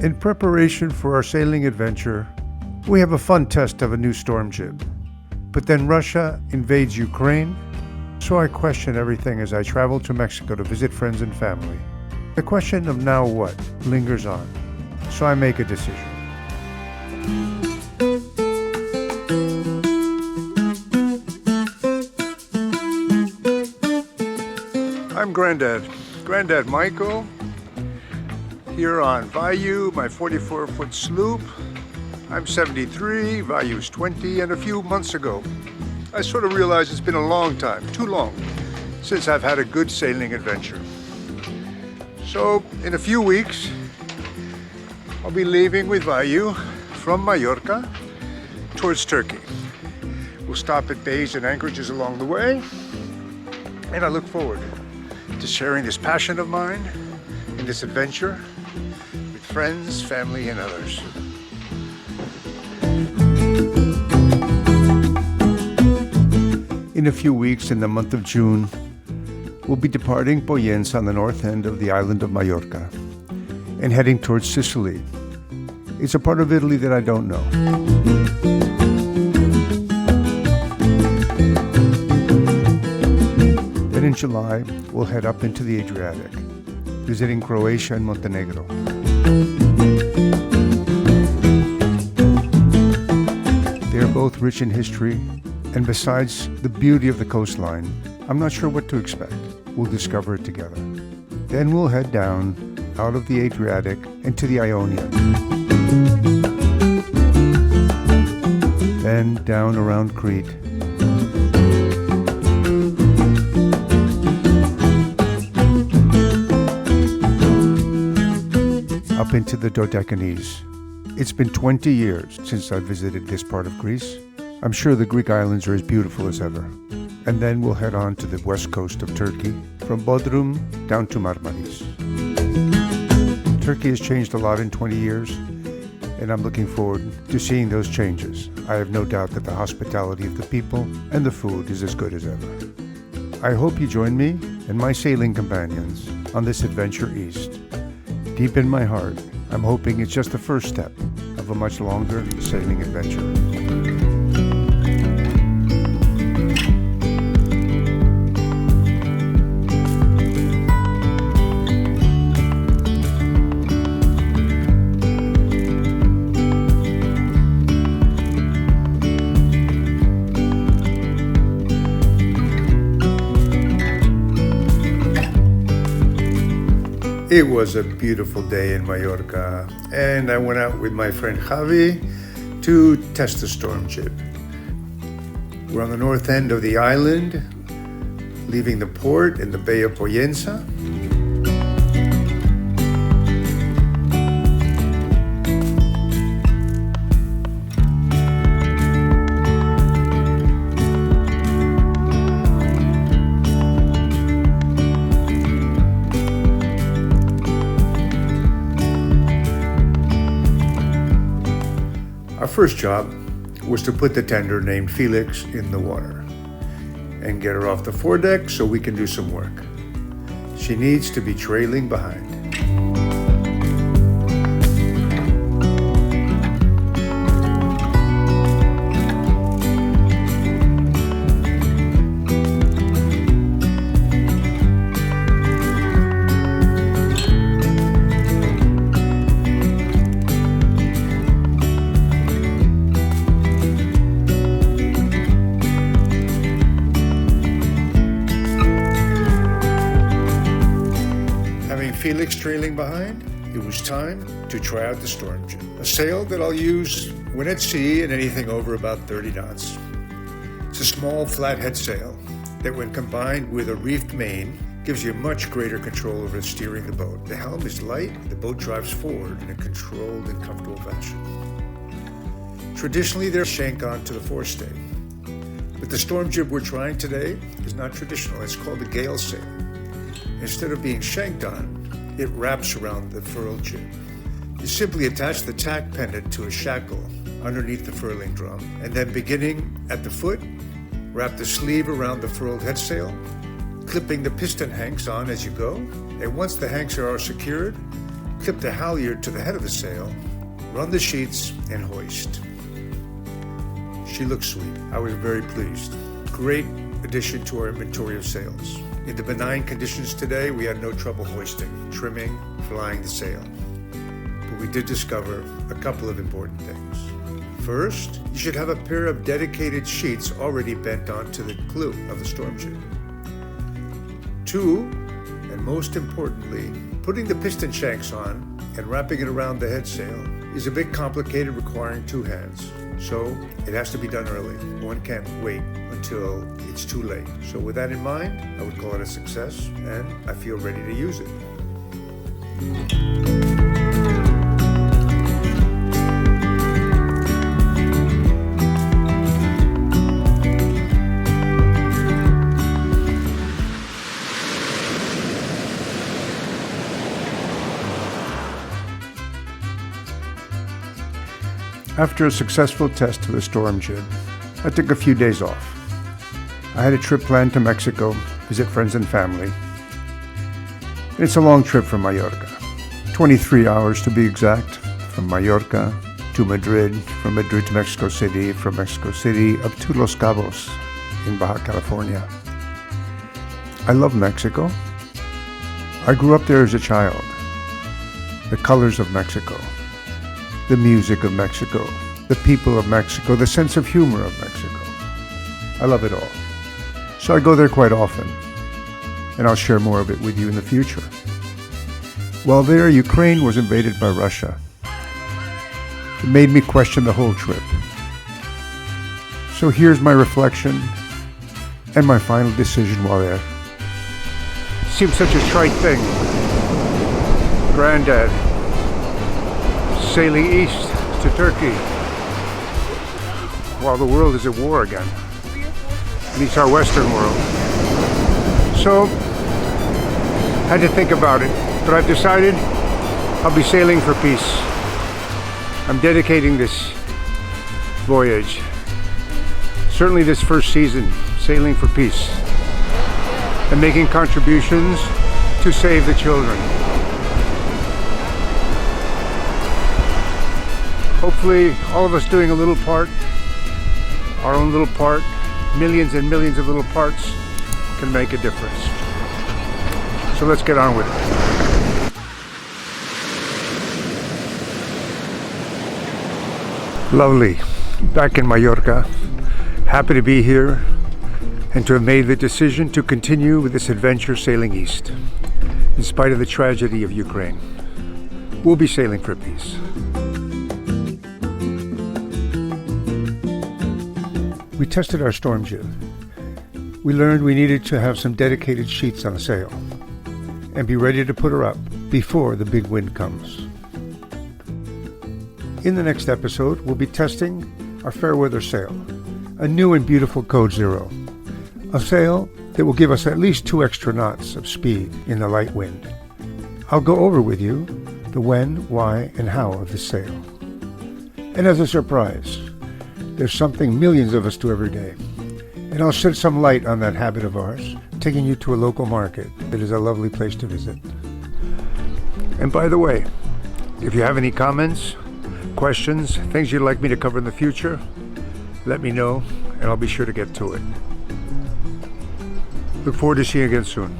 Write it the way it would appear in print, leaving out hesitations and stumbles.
In preparation for our sailing adventure, we have a fun test of a new Storm Jib. But then Russia invades Ukraine, so I question everything as I travel to Mexico to visit friends and family. The question of now what lingers on, so I make a decision. I'm Grandad Michael, here on Vayu, my 44-foot sloop. I'm 73, Vayu's 20, and a few months ago, I sort of realized it's been a long time, too long, since I've had a good sailing adventure. So, in a few weeks, I'll be leaving with Vayu from Mallorca towards Turkey. We'll stop at bays and anchorages along the way, and I look forward to sharing this passion of mine and this adventure with friends, family, and others. In a few weeks, in the month of June, we'll be departing Pollensa on the north end of the island of Mallorca and heading towards Sicily. It's a part of Italy that I don't know. Then in July, we'll head up into the Adriatic, visiting Croatia and Montenegro. They are both rich in history, and besides the beauty of the coastline, I'm not sure what to expect. We'll discover it together. Then we'll head down out of the Adriatic into the Ionian. Then down around Crete. Up into the Dodecanese. It's been 20 years since I visited this part of Greece. I'm sure the Greek islands are as beautiful as ever. And then we'll head on to the west coast of Turkey, from Bodrum down to Marmaris. Turkey has changed a lot in 20 years, and I'm looking forward to seeing those changes. I have no doubt that the hospitality of the people and the food is as good as ever. I hope you join me and my sailing companions on this adventure east. Deep in my heart, I'm hoping it's just the first step of a much longer sailing adventure. It was a beautiful day in Mallorca, and I went out with my friend Javi to test the Storm Jib. We're on the north end of the island, leaving the port in the Bay of Pollensa. Our first job was to put the tender named Felix in the water and get her off the foredeck so we can do some work. She needs to be trailing behind. Felix trailing behind, it was time to try out the Storm Jib, a sail that I'll use when at sea and anything over about 30 knots. It's a small flathead sail that when combined with a reefed main gives you much greater control over steering the boat. The helm is light, the boat drives forward in a controlled and comfortable fashion. Traditionally they're shank on to the forestay, but the Storm Jib we're trying today is not traditional. It's called a gale sail. Instead of being shanked on, it wraps around the furled jib. You simply attach the tack pendant to a shackle underneath the furling drum, and then beginning at the foot, wrap the sleeve around the furled headsail, clipping the piston hanks on as you go, and once the hanks are secured, clip the halyard to the head of the sail, run the sheets, and hoist. She looked sweet. I was very pleased. Great addition to our inventory of sails. In the benign conditions today, we had no trouble hoisting, trimming, flying the sail. But we did discover a couple of important things. First, you should have a pair of dedicated sheets already bent onto the glue of the Storm Jib. Two, and most importantly, putting the piston shanks on and wrapping it around the head sail is a bit complicated, requiring two hands. So it has to be done early. One can't wait until it's too late. So with that in mind, I would call it a success, and I feel ready to use it. After a successful test of the Storm Jib, I took a few days off. I had a trip planned to Mexico, visit friends and family. It's a long trip from Mallorca, 23 hours to be exact, from Mallorca to Madrid, from Madrid to Mexico City, from Mexico City up to Los Cabos in Baja California. I love Mexico. I grew up there as a child. The colors of Mexico, the music of Mexico, the people of Mexico, the sense of humor of Mexico. I love it all. So I go there quite often, and I'll share more of it with you in the future. While there, Ukraine was invaded by Russia. It made me question the whole trip. So here's my reflection and my final decision while there. Seems such a trite thing. Grandad sailing east to Turkey while the world is at war again. At least our Western world. So, had to think about it, but I've decided I'll be sailing for peace. I'm dedicating this voyage, certainly this first season, sailing for peace and making contributions to save the children. Hopefully, all of us doing a little part, our own little part, millions and millions of little parts can make a difference. So let's get on with it. Lovely. Back in Mallorca. Happy to be here and to have made the decision to continue with this adventure sailing east, in spite of the tragedy of Ukraine. We'll be sailing for peace. We tested our Storm Jib. We learned we needed to have some dedicated sheets on the sail and be ready to put her up before the big wind comes. In the next episode, we'll be testing our fair weather sail, a new and beautiful Code Zero, a sail that will give us at least 2 extra knots of speed in the light wind. I'll go over with you the when, why, and how of this sail. And as a surprise, there's something millions of us do every day. And I'll shed some light on that habit of ours, taking you to a local market that is a lovely place to visit. And by the way, if you have any comments, questions, things you'd like me to cover in the future, let me know and I'll be sure to get to it. Look forward to seeing you again soon.